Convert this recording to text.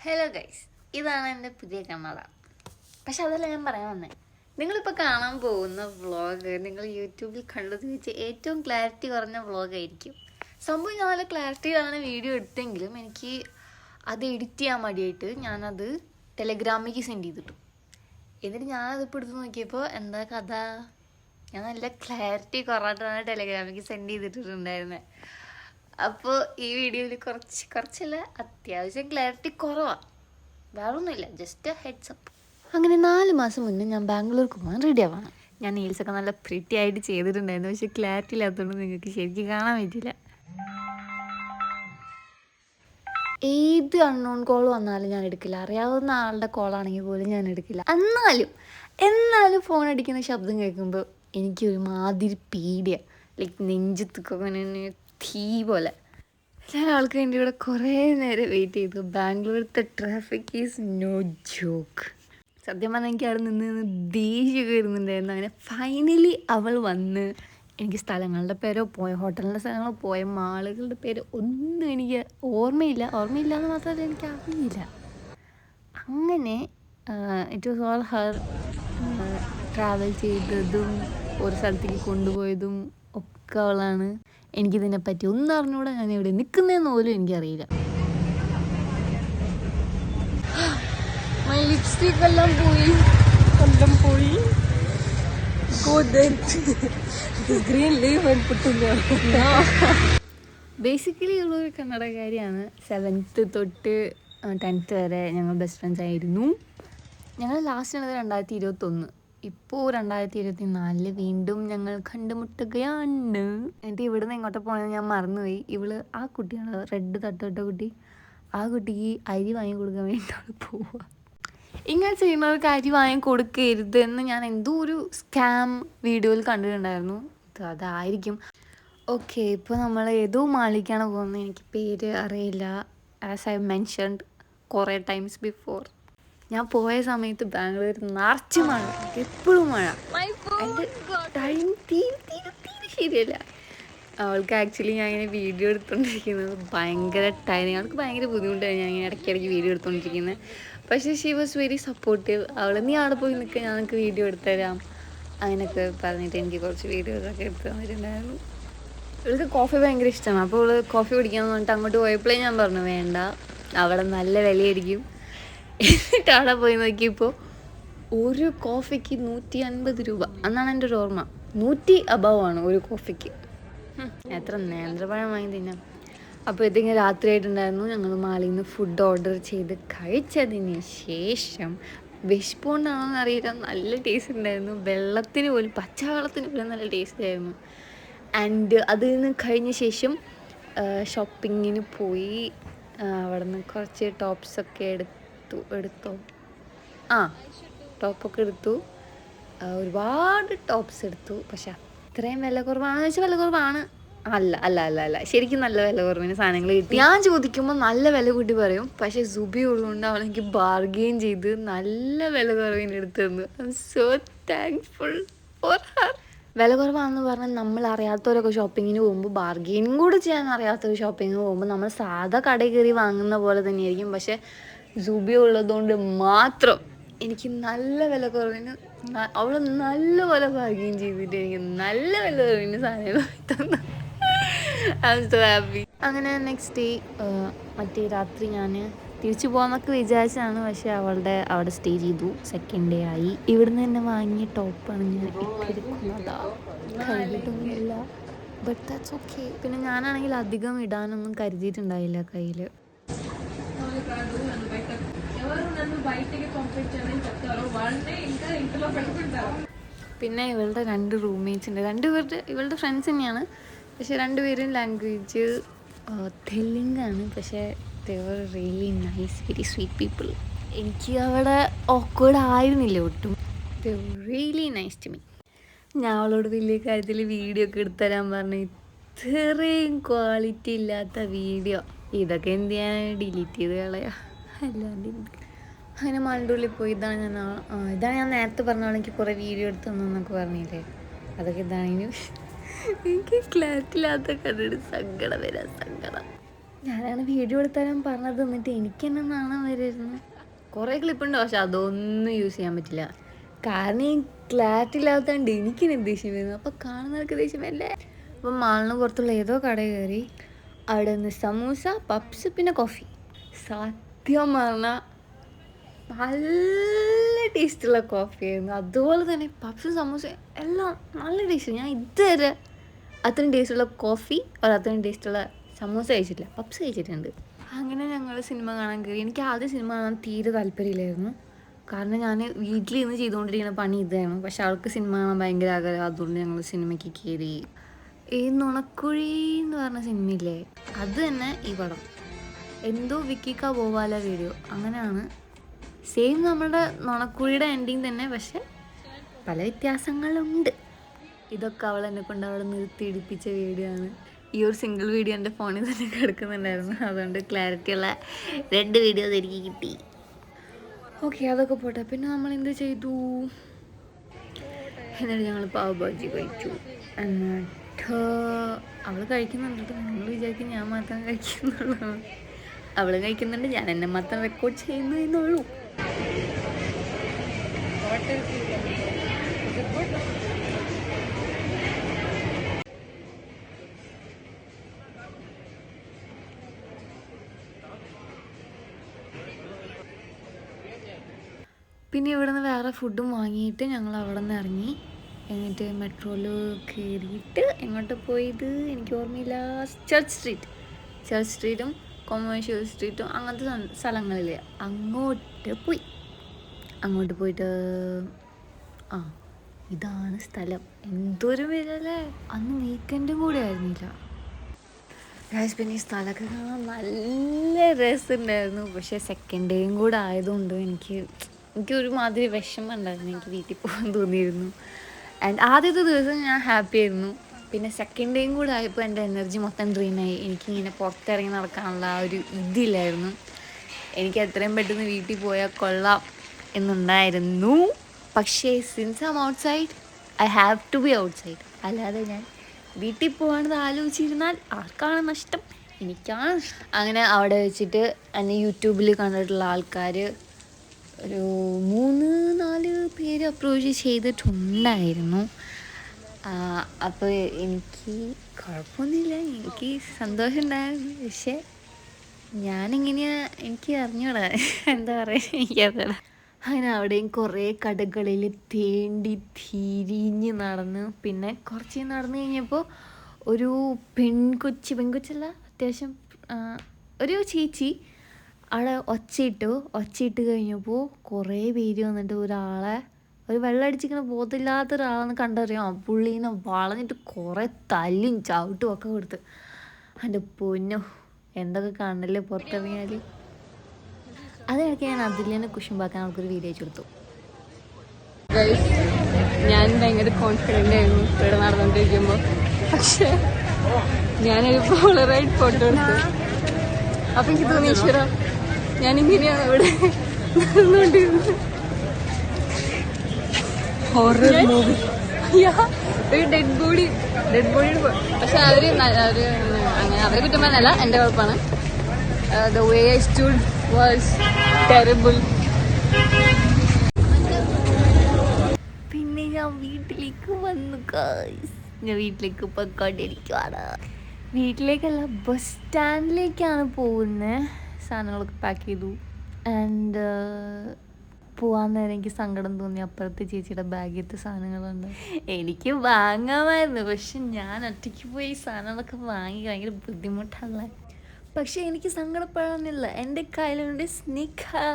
Hello guys, ഇതാണ് എൻ്റെ പുതിയ കണ്ണട. പക്ഷെ അതല്ല ഞാൻ പറയാൻ വന്നേ. നിങ്ങളിപ്പോൾ കാണാൻ പോകുന്ന വ്ളോഗ് നിങ്ങൾ യൂട്യൂബിൽ കണ്ടത് വെച്ച് ഏറ്റവും ക്ലാരിറ്റി കുറഞ്ഞ വ്ളോഗായിരിക്കും. സംഭവം ഞാൻ നല്ല ക്ലാരിറ്റിയിലാണ് വീഡിയോ എടുത്തെങ്കിലും എനിക്ക് അത് എഡിറ്റ് ചെയ്യാൻ മടിയായിട്ട് ഞാനത് ടെലഗ്രാമിലേക്ക് സെൻഡ് ചെയ്തിട്ടു. എന്നിട്ട് ഞാനതിപ്പോൾ എടുത്ത് നോക്കിയപ്പോൾ എന്താ കഥ, ഞാൻ നല്ല ക്ലാരിറ്റി കുറവായിട്ടാണ് ടെലഗ്രാമിലേക്ക് സെൻഡ് ചെയ്തിട്ടുണ്ടായിരുന്നത്. അപ്പോൾ ഈ വീഡിയോയിൽ കുറച്ചല്ല അത്യാവശ്യം ക്ലാരിറ്റി കുറവാണ്. വേറെ ഒന്നുമില്ല, ജസ്റ്റ് ഹെഡ്സ് അപ്പ്. അങ്ങനെ 4 മാസം മുന്നേ ഞാൻ ബാംഗ്ലൂർക്ക് പോകാൻ റെഡി ആവാണ്. ഞാൻ നീൽസൊക്കെ നല്ല പ്രിറ്റി ആയിട്ട് ചെയ്തിട്ടുണ്ടായിരുന്നു. പക്ഷെ ക്ലാരിറ്റി ഇല്ലാത്തതുകൊണ്ട് നിങ്ങൾക്ക് ശരിക്കും കാണാൻ പറ്റില്ല. ഏത് അൺനോൺ കോൾ വന്നാലും ഞാൻ എടുക്കില്ല. അറിയാവുന്ന ആളുടെ കോളാണെങ്കിൽ പോലും ഞാൻ എടുക്കില്ല. എന്നാലും ഫോൺ അടിക്കുന്ന ശബ്ദം കേൾക്കുമ്പോൾ എനിക്കൊരു മാതിരി പേടിയാണ്. ലൈക്ക് നെഞ്ചത്തൊക്കെ തീ പോലെ. ഞാൻ ആൾക്ക് വേണ്ടി ഇവിടെ കുറേ നേരം വെയിറ്റ് ചെയ്തു. ബാംഗ്ലൂരത്തെ ട്രാഫിക് ഈസ് നോ ജോക്ക്. സത്യം പറഞ്ഞാൽ എനിക്ക് അവിടെ നിന്ന് ദേഷ്യമൊക്കെ വരുന്നുണ്ടായിരുന്നു. അങ്ങനെ ഫൈനലി അവൾ വന്ന്. എനിക്ക് സ്ഥലങ്ങളുടെ പേരോ ഹോട്ടലിൻ്റെ സ്ഥലങ്ങളോ പോയ മാളുകളുടെ പേരോ ഒന്നും എനിക്ക് ഓർമ്മയില്ല എന്ന് മാത്രമല്ല എനിക്ക് അറിയില്ല. അങ്ങനെ it was all Har. Travel ചെയ്തതും ഒരു സ്ഥലത്തേക്ക് കൊണ്ടുപോയതും ഒക്കെ അവളാണ്. എനിക്കിതിനെപ്പറ്റി ഒന്നും അറിഞ്ഞൂടെ. ഞാൻ ഇവിടെ നിൽക്കുന്നതെന്ന് പോലും എനിക്കറിയില്ല. ലിപ്സ്റ്റിക് എല്ലാം പോയി. ബേസിക്കലി ഉള്ളൊരു കന്നഡക്കാരിയാണ്. 7th തൊട്ട് 10th വരെ ഞങ്ങൾ ബെസ്റ്റ് ഫ്രണ്ട്സ് ആയിരുന്നു. ഞങ്ങൾ ലാസ്റ്റ് ഉള്ളത് 2021. ഇപ്പോൾ 2024 വീണ്ടും ഞങ്ങൾ കണ്ടുമുട്ടുകയാണ്. എന്നിട്ട് ഇവിടുന്ന് എങ്ങോട്ട് പോകണമെന്ന് ഞാൻ മറന്നുപോയി. ആ കുട്ടിയാണ് റെഡ് തട്ടിട്ട കുട്ടി. ആ കുട്ടിക്ക് അരി വാങ്ങി കൊടുക്കാൻ വേണ്ടിയിട്ടാണ് പോവുക. ഇങ്ങനെ ചെയ്യുന്നവർക്ക് അരി വാങ്ങി കൊടുക്കരുത് എന്ന് ഞാൻ എന്തോ ഒരു സ്കാം വീഡിയോയിൽ കണ്ടിട്ടുണ്ടായിരുന്നു. അതായിരിക്കും. ഓക്കെ, ഇപ്പോൾ നമ്മൾ ഏതോ മാളിക്കാണ് പോകുന്നത്. എനിക്ക് പേര് അറിയില്ല. ആസ് ഐ മെൻഷൻഡ് കുറേ ടൈംസ് ബിഫോർ. ഞാൻ പോയ സമയത്ത് ബാംഗ്ലൂർ നിറച്ച് മഴ, എപ്പോഴും മഴ. എൻ്റെ ടൈം തീരെ ശരിയല്ല. അവൾക്ക് ആക്ച്വലി ഞാൻ ഇങ്ങനെ വീഡിയോ എടുത്തുകൊണ്ടിരിക്കുന്നത് ഭയങ്കര ടൈമിങ്. അവൾക്ക് ഭയങ്കര ബുദ്ധിമുട്ടാണ് ഞാൻ ഇങ്ങനെ ഇടയ്ക്കിടയ്ക്ക് വീഡിയോ എടുത്തുകൊണ്ടിരിക്കുന്നത്. പക്ഷേ ഷീ വാസ് വെരി സപ്പോർട്ടീവ്. നീ അവിടെ പോയി നിൽക്കുക, ഞങ്ങൾക്ക് വീഡിയോ എടുത്തുതരാം അങ്ങനെയൊക്കെ പറഞ്ഞിട്ട് എനിക്ക് കുറച്ച് വീഡിയോസൊക്കെ എടുത്ത് തന്നിട്ടുണ്ടായിരുന്നു. അവൾക്ക് കോഫി ഭയങ്കര ഇഷ്ടമാണ്. അപ്പോൾ അവൾ കോഫി കുടിക്കാമെന്ന് പറഞ്ഞിട്ട് അങ്ങോട്ട് പോയപ്പോഴേ ഞാൻ പറഞ്ഞു വേണ്ട, അവിടെ നല്ല വിലയായിരിക്കും. എന്നിട്ട് അവിടെ പോയി നോക്കിയപ്പോൾ ഒരു കോഫിക്ക് 150 രൂപ. അന്നാണ് എൻ്റെ ഒരു ഓർമ്മ. 100 above ആണ് ഒരു കോഫിക്ക്. എത്ര നേന്ത്രപ്പഴം വാങ്ങി തിന്നാം. അപ്പോൾ ഇതിങ്ങനെ രാത്രിയായിട്ടുണ്ടായിരുന്നു. ഞങ്ങൾ മാളിൽ നിന്ന് ഫുഡ് ഓർഡർ ചെയ്ത് കഴിച്ചതിന് ശേഷം വിശപ്പുകൊണ്ടാണോ എന്നറിയില്ല, നല്ല ടേസ്റ്റ് ഉണ്ടായിരുന്നു. വെള്ളത്തിന് പോലും, പച്ചവെള്ളത്തിന് പോലും നല്ല ടേസ്റ്റ് ആയിരുന്നു. ആൻഡ് അതിൽ നിന്ന് കഴിഞ്ഞ ശേഷം ഷോപ്പിങ്ങിന് പോയി. അവിടെ നിന്ന് കുറച്ച് ടോപ്സൊക്കെ എടുത്തോ ടോപ്പൊക്കെ എടുത്തു. ഒരുപാട് ടോപ്സ് എടുത്തു. പക്ഷെ അത്രയും വില കുറവാണെന്ന് വെച്ചാൽ വില കുറവാണ്. അല്ല ശരിക്കും നല്ല വില കുറവിന് സാധനങ്ങൾ കിട്ടി. ഞാൻ ചോദിക്കുമ്പോൾ നല്ല വില കൂട്ടി പറയും. പക്ഷെ സുബി ഉള്ളതുകൊണ്ട് അവളെനിക്ക് ബാർഗെയിൻ ചെയ്ത് നല്ല വില കുറവിന് എടുത്തു തന്നു. I M so thankful for her. വില കുറവാണെന്ന് പറഞ്ഞാൽ നമ്മൾ അറിയാത്തവരൊക്കെ ഷോപ്പിങ്ങിന് പോകുമ്പോൾ ബാർഗെയിനിങ് കൂടെ ചെയ്യാൻ അറിയാത്തൊരു ഷോപ്പിങ്ങിന് പോകുമ്പോൾ നമ്മൾ സാധാ കടയിൽ കയറി വാങ്ങുന്ന പോലെ തന്നെയായിരിക്കും. പക്ഷെ സുബി ഉള്ളതുകൊണ്ട് മാത്രം എനിക്ക് നല്ല വില കുറവിന് അവൾ നല്ലപോലെ ബാർഗെയിൻ ചെയ്തിട്ട് എനിക്ക് നല്ല വില കുറവിന് സാധനങ്ങൾ തന്നു. I am so happy. അങ്ങനെ നെക്സ്റ്റ് ഡേ മറ്റേ രാത്രി ഞാൻ തിരിച്ചു പോകാമെന്നൊക്കെ വിചാരിച്ചതാണ്. പക്ഷേ അവിടെ സ്റ്റേ ചെയ്തു. സെക്കൻഡ് ഡേ ആയി. ഇവിടുന്ന് തന്നെ വാങ്ങിയ ടോപ്പാണ് ഞാൻ ഇട്ടിരിക്കുന്നത്. കഴുകിയിട്ടൊന്നുമില്ല, ബട്ട് ദാറ്റ്സ് ഓക്കെ. പിന്നെ ഞാനാണെങ്കിൽ അധികം ഇടാനൊന്നും കരുതിയിട്ടുണ്ടായില്ല കയ്യിൽ. പിന്നെ ഇവളുടെ 2 റൂംമേറ്റ്സ് ഉണ്ട്. ഇവളുടെ ഫ്രണ്ട്സ് തന്നെയാണ്. പക്ഷെ 2 പേരും ലാംഗ്വേജ് തെലുങ്കാണ്. പക്ഷേ they were really nice, very sweet people. എനിക്ക് അവിടെ ഓക്വേർഡ് ആയിരുന്നില്ല ഒട്ടും. They were really nice to me. ഞാൻ അവളോട് വലിയ കാര്യത്തിൽ വീഡിയോ ഒക്കെ എടുത്തുതരാൻ പറഞ്ഞു. ഇത്രയും ക്വാളിറ്റി ഇല്ലാത്ത വീഡിയോ ഇതൊക്കെ എന്ത് ചെയ്യാൻ ഡിലീറ്റ് ചെയ്ത് കളയാ, അല്ലാണ്ട്. അങ്ങനെ മാളിൻ്റെ ഉള്ളിൽ പോയി. ഇതാണ് ഞാൻ നേരത്തെ പറഞ്ഞ എനിക്ക് കുറേ വീഡിയോ എടുത്ത് തന്നൊക്കെ പറഞ്ഞില്ലേ, അതൊക്കെ എനിക്ക് ക്ലാരിറ്റി ഇല്ലാത്ത കണ്ടിട്ട് സങ്കടം. ഞാനാണ് വീഡിയോ എടുത്താലും പറഞ്ഞത്, എന്നിട്ട് എനിക്ക് തന്നെ നാണം വരുന്നു. കുറേ ക്ലിപ്പുണ്ട്, പക്ഷെ അതൊന്നും യൂസ് ചെയ്യാൻ പറ്റില്ല. കാരണം ഈ ക്ലാരിറ്റി ഇല്ലാത്തതുകൊണ്ട് എനിക്കിന് ദേഷ്യം വരുന്നു. അപ്പോൾ കാണുന്നവർക്ക് ദേഷ്യം വരില്ലേ. അപ്പം മാളിന് പുറത്തുള്ള ഏതോ കട കയറി. അവിടെ നിന്ന് സമൂസ, പപ്സ്, പിന്നെ കോഫി. സത്യം പറഞ്ഞാൽ നല്ല ടേസ്റ്റുള്ള കോഫിയായിരുന്നു. അതുപോലെ തന്നെ പപ്സും സമൂസയും എല്ലാം നല്ല ടേസ്റ്റ്. ഞാൻ ഇതുവരെ അത്രയും ടേസ്റ്റുള്ള കോഫി അത്രയും ടേസ്റ്റുള്ള സമൂസ കഴിച്ചിട്ടില്ല. പപ്സ് കഴിച്ചിട്ടുണ്ട്. അങ്ങനെ ഞങ്ങൾ സിനിമ കാണാൻ കയറി. എനിക്ക് ആദ്യം സിനിമ കാണാൻ തീരെ താല്പര്യമില്ലായിരുന്നു. കാരണം ഞാൻ വീട്ടിൽ നിന്ന് ചെയ്തുകൊണ്ടിരിക്കുന്ന പണി ഇതായിരുന്നു. പക്ഷെ അവൾക്ക് സിനിമ കാണാൻ ഭയങ്കര ആഗ്രഹം. അതുകൊണ്ട് ഞങ്ങൾ സിനിമയ്ക്ക് കയറി. ഈ നുണക്കുഴി എന്ന് പറഞ്ഞ സിനിമയില്ലേ, അത് തന്നെ ഈ പടം. എന്തോ വിക്കിക്ക പോവാല വീഡിയോ അങ്ങനെയാണ്. സെയിം നമ്മുടെ നുണക്കുഴിയുടെ എൻഡിങ് തന്നെ, പക്ഷെ പല വ്യത്യാസങ്ങളുണ്ട്. ഇതൊക്കെ അവൾ എന്നെ കൊണ്ട് അവിടെ നിർത്തിയിടിപ്പിച്ച വീഡിയോ ആണ്. ഈ ഒരു സിംഗിൾ വീഡിയോ എൻ്റെ ഫോണിൽ തന്നെ കിടക്കുന്നുണ്ടായിരുന്നു. അതുകൊണ്ട് ക്ലാരിറ്റിയുള്ള 2 വീഡിയോസ് എനിക്ക് കിട്ടി. ഓക്കെ, അതൊക്കെ പോട്ടെ. പിന്നെ നമ്മൾ എന്ത് ചെയ്തു, എന്നിട്ട് ഞങ്ങൾ പാവ് ഭാജി കഴിച്ചു. എന്നിട്ട് അവൾ കഴിക്കുന്നുണ്ട്. നിങ്ങൾ വിചാരിക്കും ഞാൻ മാത്രം കഴിക്കുന്നുള്ളൂ. അവൾ കഴിക്കുന്നുണ്ട്, ഞാൻ എന്നെ മാത്രം റെക്കോർഡ് ചെയ്യുന്നു എന്നുള്ളൂ. പിന്നെ ഇവിടെ നിന്ന് വേറെ ഫുഡും വാങ്ങിയിട്ട് ഞങ്ങൾ അവിടെ നിന്ന് ഇറങ്ങി. എന്നിട്ട് മെട്രോയിൽ കയറിയിട്ട് എങ്ങോട്ട് പോയത് എനിക്ക് ഓർമ്മയില്ല. ചർച്ച് സ്ട്രീറ്റും കൊമേഴ്ഷ്യൽ സ്ട്രീറ്റും അങ്ങനത്തെ സ്ഥലങ്ങളിൽ അങ്ങോട്ട് പോയിട്ട് ഇതാണ് സ്ഥലം. എന്തൊരു പേരല്ലേ. അന്ന് വീക്കെൻഡും കൂടെ ആയിരുന്നില്ല ഗൈസ്. പിന്നെ ഈ സ്ഥലമൊക്കെ കാണാൻ നല്ല രസമുണ്ടായിരുന്നു. പക്ഷേ സെക്കൻഡ് ഡേയും കൂടെ ആയതുകൊണ്ട് എനിക്കൊരുമാതിരി വിഷമം ഉണ്ടായിരുന്നു. എനിക്ക് വീട്ടിൽ പോകാൻ തോന്നിയിരുന്നു. ആൻഡ് ആദ്യത്തെ ദിവസം ഞാൻ ഹാപ്പി ആയിരുന്നു. പിന്നെ സെക്കൻഡ് ഡേയും കൂടെ ആയപ്പോൾ എൻ്റെ എനർജി മൊത്തം ഡ്രെയിനായി. എനിക്കിങ്ങനെ പുറത്തിറങ്ങി നടക്കാനുള്ള ആ ഒരു ഇതില്ലായിരുന്നു. എനിക്ക് എത്രയും പെട്ടെന്ന് വീട്ടിൽ പോയാൽ കൊള്ളാം എന്നുണ്ടായിരുന്നു. പക്ഷേ since I am outside, I have to be outside. അല്ലാതെ ഞാൻ വീട്ടിൽ പോകാണെന്ന് ആലോചിച്ചിരുന്നാൽ ആർക്കാണ് നഷ്ടം? എനിക്കാണ്. അങ്ങനെ അവിടെ വെച്ചിട്ട് എന്നെ യൂട്യൂബിൽ കണ്ടിട്ടുള്ള ആൾക്കാർ ഒരു 3-4 പേര് അപ്രോച്ച് ചെയ്തിട്ടുണ്ടായിരുന്നു. അപ്പോൾ എനിക്ക് കുഴപ്പമൊന്നുമില്ല, എനിക്ക് സന്തോഷമുണ്ടായിരുന്നു. പക്ഷേ ഞാനെങ്ങനെയാണ് എനിക്ക് അറിഞ്ഞൂടാ, എന്താ പറയുക, എനിക്കറിയില്ല. അങ്ങനെ അവിടെയും കുറേ കടകളിൽ തേണ്ടി തിരിഞ്ഞ് നടന്ന്. പിന്നെ കുറച്ച് നടന്നു കഴിഞ്ഞപ്പോൾ ഒരു പെൺകൊച്ചല്ല, അത്യാവശ്യം ഒരു ചേച്ചി അവിടെ ഒച്ചയിട്ട് കഴിഞ്ഞപ്പോൾ കുറേ പേര് വന്നിട്ട് ഒരു വെള്ളമടിച്ചിങ്ങനെ ബോധമില്ലാത്ത ഒരാളെന്ന് കണ്ടറിയാം. പുള്ളീനെ വളഞ്ഞിട്ട് കുറേ തല്ലും ചവിട്ടും ഒക്കെ കൊടുത്ത്. എൻ്റെ പൊന്നോ, എന്തൊക്കെ കാണല്ലേ പുറത്തിറങ്ങിയാൽ. അതിനൊക്കെ ഞാൻ അതിലേനെ കുശുമ്പാക്കാൻ അവർക്കൊരു വീഡിയോ അയച്ചു കൊടുത്തു. ഞാൻ ഭയങ്കര കോൺഫിഡൻ്റ് ആയിരുന്നു ഇവിടെ നടന്നുകൊണ്ടിരിക്കുമ്പോൾ. പക്ഷേ ഞാനൊരു പോളറൈഡ് ഫോട്ടോ എടുത്തു. അപ്പം എനിക്ക് തോന്നി, ഈശ്വര, ഞാനിങ്ങനെയാണ് ഇവിടെ നടന്നുകൊണ്ടിരുന്നത്. Horror movie. ഒരു ഡെഡ് ബോഡി. പക്ഷെ അവരെ കുറ്റം പറഞ്ഞല്ല, എൻ്റെ കുഴപ്പമാണ്. The way I stood was terrible. പിന്നെ ഞാൻ വീട്ടിലേക്ക് വന്നു ഗൈസ്. ഞാൻ വീട്ടിലേക്ക് പോയിക്കൊണ്ടിരിക്കുകയാണ്. വീട്ടിലേക്കല്ല, ബസ് സ്റ്റാൻഡിലേക്കാണ് പോകുന്നത്. സാധനങ്ങളൊക്കെ പാക്ക് ചെയ്തു. ആൻഡ് പോകാൻ നേരം എനിക്ക് സങ്കടം തോന്നി. അപ്പുറത്തെ ചേച്ചിയുടെ ബാഗിലത്തെ സാധനങ്ങളുണ്ട്. എനിക്ക് വാങ്ങാമായിരുന്നു, പക്ഷെ ഞാൻ ഒറ്റയ്ക്ക് പോയി സാധനങ്ങളൊക്കെ വാങ്ങി ഭയങ്കര ബുദ്ധിമുട്ടുള്ള. പക്ഷെ എനിക്ക് സങ്കടപ്പെടാനില്ല, എൻ്റെ കയ്യിലുണ്ട് സ്നിക്കർ.